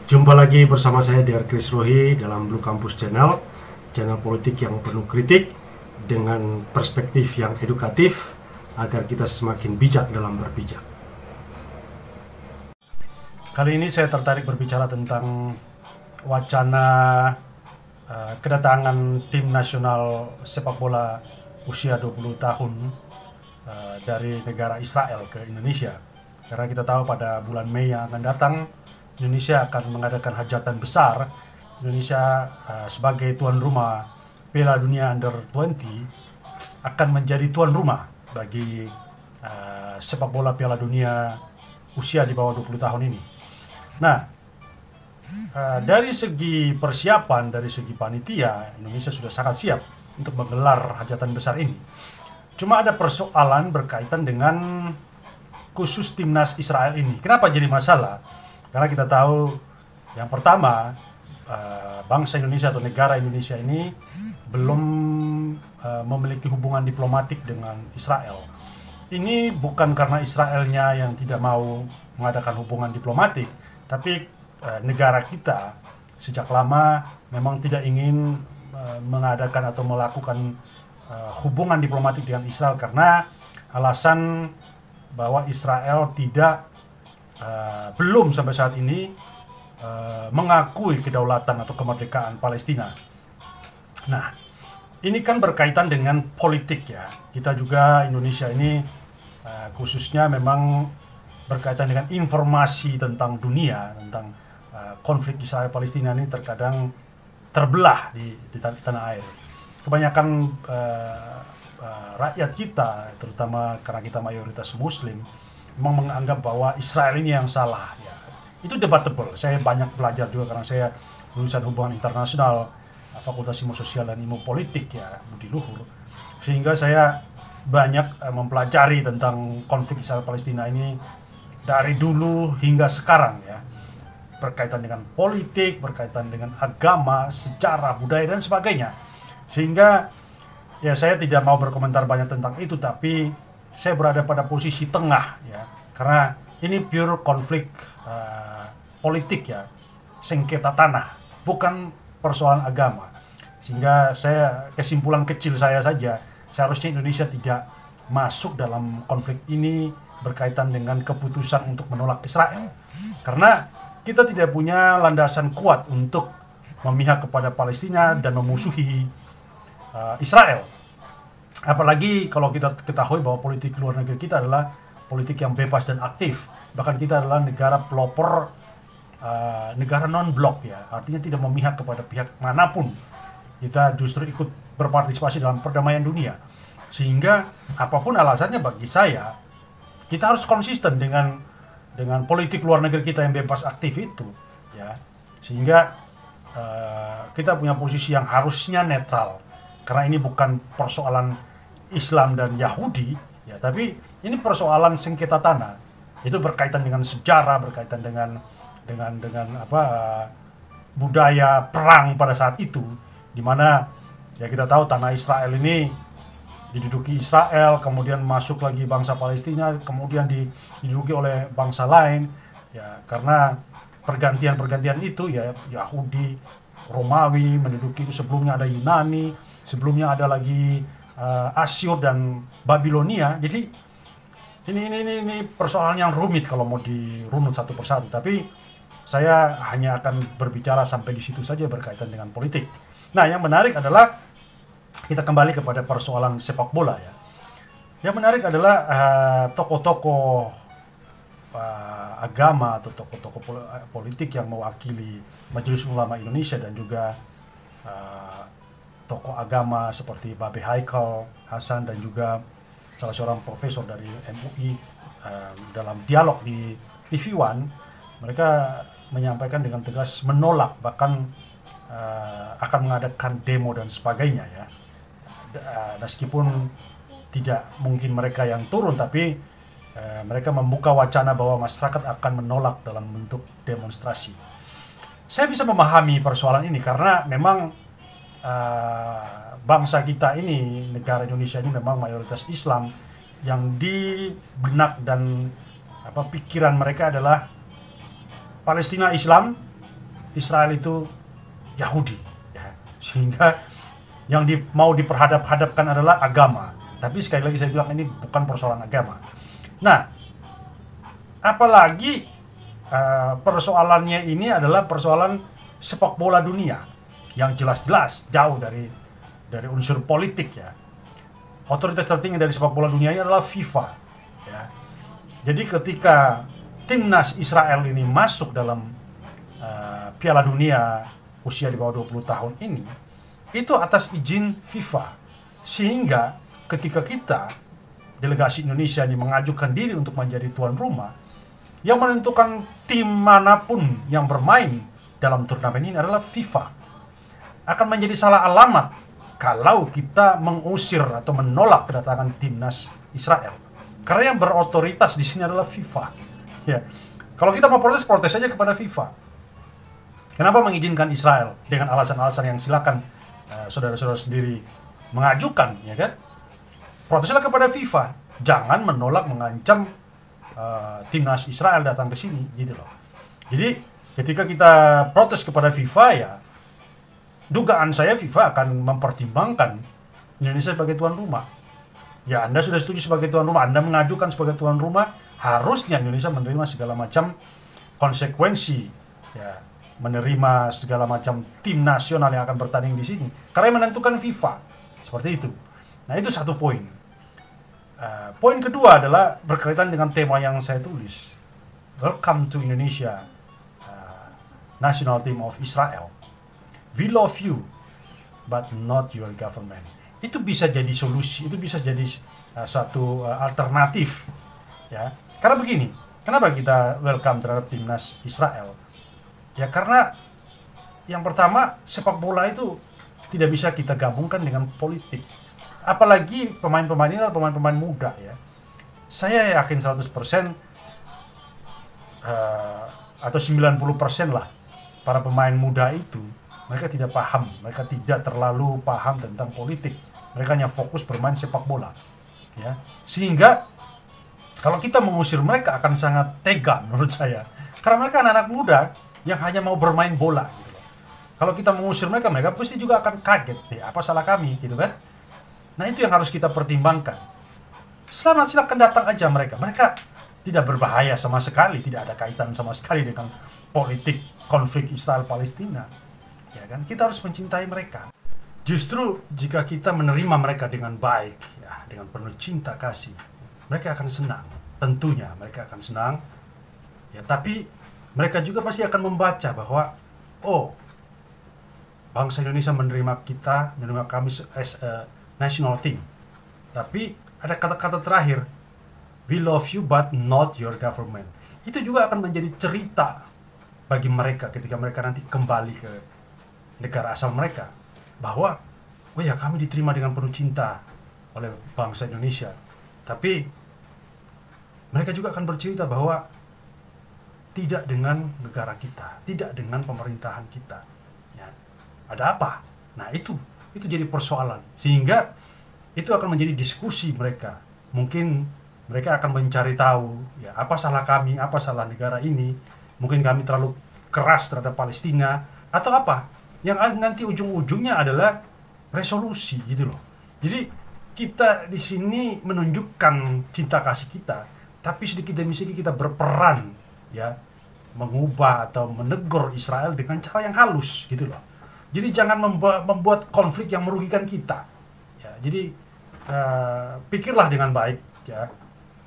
Jumpa lagi bersama saya Dr. Chris Rohi dalam Blue Campus Channel, channel politik yang penuh kritik dengan perspektif yang edukatif agar kita semakin bijak dalam berpijak. Kali ini saya tertarik berbicara tentang wacana kedatangan tim nasional sepak bola usia 20 tahun dari negara Israel ke Indonesia. Karena kita tahu pada bulan Mei yang akan datang Indonesia akan mengadakan hajatan besar. Indonesia sebagai tuan rumah Piala Dunia Under-20 akan menjadi tuan rumah bagi sepak bola Piala Dunia usia di bawah 20 tahun ini. Nah, dari segi persiapan, dari segi panitia, Indonesia sudah sangat siap untuk menggelar hajatan besar ini. Cuma ada persoalan berkaitan dengan khusus timnas Israel ini. Kenapa jadi masalah? Karena kita tahu yang pertama, bangsa Indonesia atau negara Indonesia ini belum memiliki hubungan diplomatik dengan Israel. Ini bukan karena Israelnya yang tidak mau mengadakan hubungan diplomatik, tapi negara kita sejak lama memang tidak ingin mengadakan atau melakukan hubungan diplomatik dengan Israel karena alasan bahwa Israel belum sampai saat ini mengakui kedaulatan atau kemerdekaan Palestina. Nah, ini kan berkaitan dengan politik ya. Kita juga Indonesia ini khususnya memang berkaitan dengan informasi tentang dunia, tentang konflik Israel Palestina ini terkadang terbelah di tanah air. Kebanyakan rakyat kita, terutama karena kita mayoritas Muslim, memang menganggap bahwa Israel ini yang salah ya. Itu debatable. Saya banyak belajar juga karena saya lulusan hubungan internasional, Fakultas Ilmu Sosial dan Ilmu Politik ya, Budi Luhur. Sehingga saya banyak mempelajari tentang konflik Israel Palestina ini dari dulu hingga sekarang ya. Berkaitan dengan politik, berkaitan dengan agama, sejarah, budaya dan sebagainya. Sehingga ya saya tidak mau berkomentar banyak tentang itu, tapi saya berada pada posisi tengah ya, karena ini pure konflik politik ya, sengketa tanah, bukan persoalan agama. Sehingga saya, kesimpulan kecil saya saja, seharusnya Indonesia tidak masuk dalam konflik ini berkaitan dengan keputusan untuk menolak Israel, karena kita tidak punya landasan kuat untuk memihak kepada Palestina dan memusuhi Israel. Apalagi kalau kita ketahui bahwa politik luar negeri kita adalah politik yang bebas dan aktif. Bahkan kita adalah negara pelopor, negara non-blok ya. Artinya tidak memihak kepada pihak manapun. Kita justru ikut berpartisipasi dalam perdamaian dunia. Sehingga apapun alasannya bagi saya, kita harus konsisten dengan politik luar negeri kita yang bebas aktif itu ya. Sehingga kita punya posisi yang harusnya netral. Karena ini bukan persoalan Islam dan Yahudi, ya, tapi ini persoalan sengketa tanah. Itu berkaitan dengan sejarah, berkaitan dengan budaya perang pada saat itu, di mana ya kita tahu tanah Israel ini diduduki Israel, kemudian masuk lagi bangsa Palestina, kemudian diduduki oleh bangsa lain, ya karena pergantian itu ya Yahudi, Romawi menduduki itu, sebelumnya ada Yunani. Sebelumnya ada lagi Asyur dan Babilonia. Jadi ini persoalan yang rumit kalau mau dirunut satu persatu. Tapi saya hanya akan berbicara sampai di situ saja berkaitan dengan politik. Nah, yang menarik adalah kita kembali kepada persoalan sepak bola ya. Yang menarik adalah tokoh-tokoh agama atau tokoh-tokoh politik yang mewakili Majelis Ulama Indonesia dan juga tokoh agama seperti Babe Haikal Hasan dan juga salah seorang profesor dari MUI dalam dialog di TV One, mereka menyampaikan dengan tegas menolak, bahkan akan mengadakan demo dan sebagainya ya. Meskipun tidak mungkin mereka yang turun, tapi mereka membuka wacana bahwa masyarakat akan menolak dalam bentuk demonstrasi. Saya bisa memahami persoalan ini karena memang bangsa kita ini, negara Indonesia ini memang mayoritas Islam, yang di benak dan pikiran mereka adalah Palestina Islam, Israel itu Yahudi, ya. Sehingga yang mau diperhadap-hadapkan adalah agama. Tapi sekali lagi saya bilang ini bukan persoalan agama. Nah, apalagi persoalannya ini adalah persoalan sepak bola dunia yang jelas-jelas jauh dari unsur politik, ya. Otoritas tertinggi dari sepak bola dunia ini adalah FIFA, ya. Jadi ketika timnas Israel ini masuk dalam Piala Dunia usia di bawah 20 tahun ini, itu atas izin FIFA. Sehingga ketika kita, delegasi Indonesia ini mengajukan diri untuk menjadi tuan rumah, yang menentukan tim manapun yang bermain dalam turnamen ini adalah FIFA. Akan menjadi salah alamat kalau kita mengusir atau menolak kedatangan timnas Israel. Karena yang berotoritas di sini adalah FIFA. Ya. Kalau kita mau protes saja kepada FIFA. Kenapa mengizinkan Israel dengan alasan-alasan yang silakan saudara-saudara sendiri mengajukan, ya kan? Proteslah kepada FIFA. Jangan menolak, mengancam timnas Israel datang ke sini, gitu loh. Jadi ketika kita protes kepada FIFA, ya dugaan saya FIFA akan mempertimbangkan Indonesia sebagai tuan rumah. Ya, Anda sudah setuju sebagai tuan rumah, Anda mengajukan sebagai tuan rumah, harusnya Indonesia menerima segala macam konsekuensi, ya, menerima segala macam tim nasional yang akan bertanding di sini. Karena yang menentukan FIFA, seperti itu. Nah, itu satu poin. Poin kedua adalah berkaitan dengan tema yang saya tulis. Welcome to Indonesia, National Team of Israel. We love you, but not your government. Itu bisa jadi solusi, itu bisa jadi suatu alternatif, ya. Karena begini, kenapa kita welcome terhadap timnas Israel? Ya karena yang pertama, sepak bola itu tidak bisa kita gabungkan dengan politik. Apalagi pemain-pemain ini adalah pemain-pemain muda, ya. Saya yakin 100% atau 90% lah para pemain muda itu mereka tidak paham, mereka tidak terlalu paham tentang politik. Mereka hanya fokus bermain sepak bola, ya. Sehingga kalau kita mengusir mereka akan sangat tega menurut saya. Karena mereka anak-anak muda yang hanya mau bermain bola, gitu loh. Kalau kita mengusir mereka pasti juga akan kaget, apa salah kami, gitu kan? Nah, itu yang harus kita pertimbangkan. Silakan datang aja mereka. Mereka tidak berbahaya sama sekali, tidak ada kaitan sama sekali dengan politik konflik Israel Palestina. Ya kan? Kita harus mencintai mereka. Justru jika kita menerima mereka dengan baik, ya, dengan penuh cinta kasih, mereka akan senang. Tentunya mereka akan senang. Ya, tapi mereka juga pasti akan membaca bahwa bangsa Indonesia menerima kami as a national team. Tapi ada kata-kata terakhir, we love you but not your government. Itu juga akan menjadi cerita bagi mereka ketika mereka nanti kembali ke negara asal mereka, bahwa kami diterima dengan penuh cinta oleh bangsa Indonesia. Tapi mereka juga akan bercerita bahwa tidak dengan negara kita, tidak dengan pemerintahan kita, ya. Ada apa? Nah, itu jadi persoalan, sehingga itu akan menjadi diskusi mereka. Mungkin mereka akan mencari tahu, ya, apa salah kami, apa salah negara ini. Mungkin kami terlalu keras terhadap Palestina, atau apa yang nanti ujung-ujungnya adalah resolusi, gitu loh. Jadi kita di sini menunjukkan cinta kasih kita, tapi sedikit demi sedikit kita berperan, ya, mengubah atau menegur Israel dengan cara yang halus, gitu loh. Jadi jangan membuat konflik yang merugikan kita, ya. Jadi pikirlah dengan baik, ya.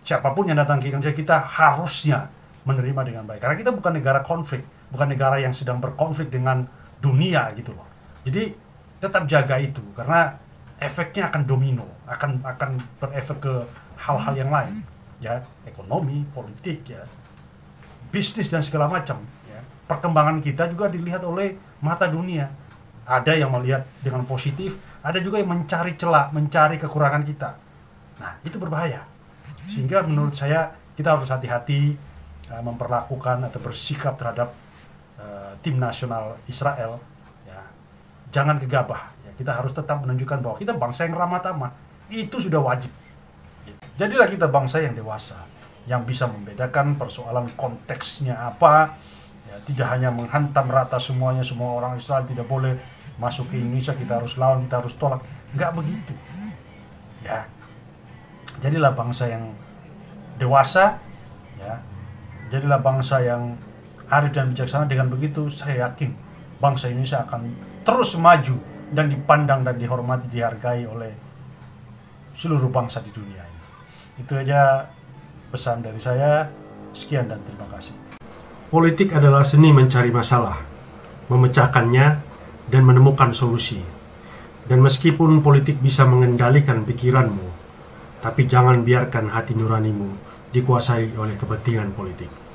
Siapapun yang datang ke Indonesia, kita harusnya menerima dengan baik, karena kita bukan negara konflik, bukan negara yang sedang berkonflik dengan dunia, gitu loh. Jadi tetap jaga itu, karena efeknya akan domino, akan berefek ke hal-hal yang lain, ya, ekonomi, politik, ya, bisnis dan segala macam, ya. Perkembangan kita juga dilihat oleh mata dunia. Ada yang melihat dengan positif, ada juga yang mencari celah, mencari kekurangan kita. Nah, itu berbahaya. Sehingga menurut saya kita harus hati-hati memperlakukan atau bersikap terhadap tim nasional Israel, ya. Jangan gegabah, ya. Kita harus tetap menunjukkan bahwa kita bangsa yang ramah tamah. Itu sudah wajib. Jadilah kita bangsa yang dewasa, yang bisa membedakan persoalan konteksnya apa, Ya, tidak hanya menghantam rata semuanya, semua orang Israel tidak boleh masuk ke Indonesia, kita harus lawan, kita harus tolak. Nggak begitu. Ya, jadilah bangsa yang dewasa, ya, jadilah bangsa yang arif dan bijaksana. Dengan begitu saya yakin bangsa Indonesia akan terus maju dan dipandang dan dihormati, dihargai oleh seluruh bangsa di dunia ini. Itu aja pesan dari saya. Sekian dan terima kasih. Politik adalah seni mencari masalah, memecahkannya, dan menemukan solusi. Dan meskipun politik bisa mengendalikan pikiranmu, tapi jangan biarkan hati nuranimu dikuasai oleh kepentingan politik.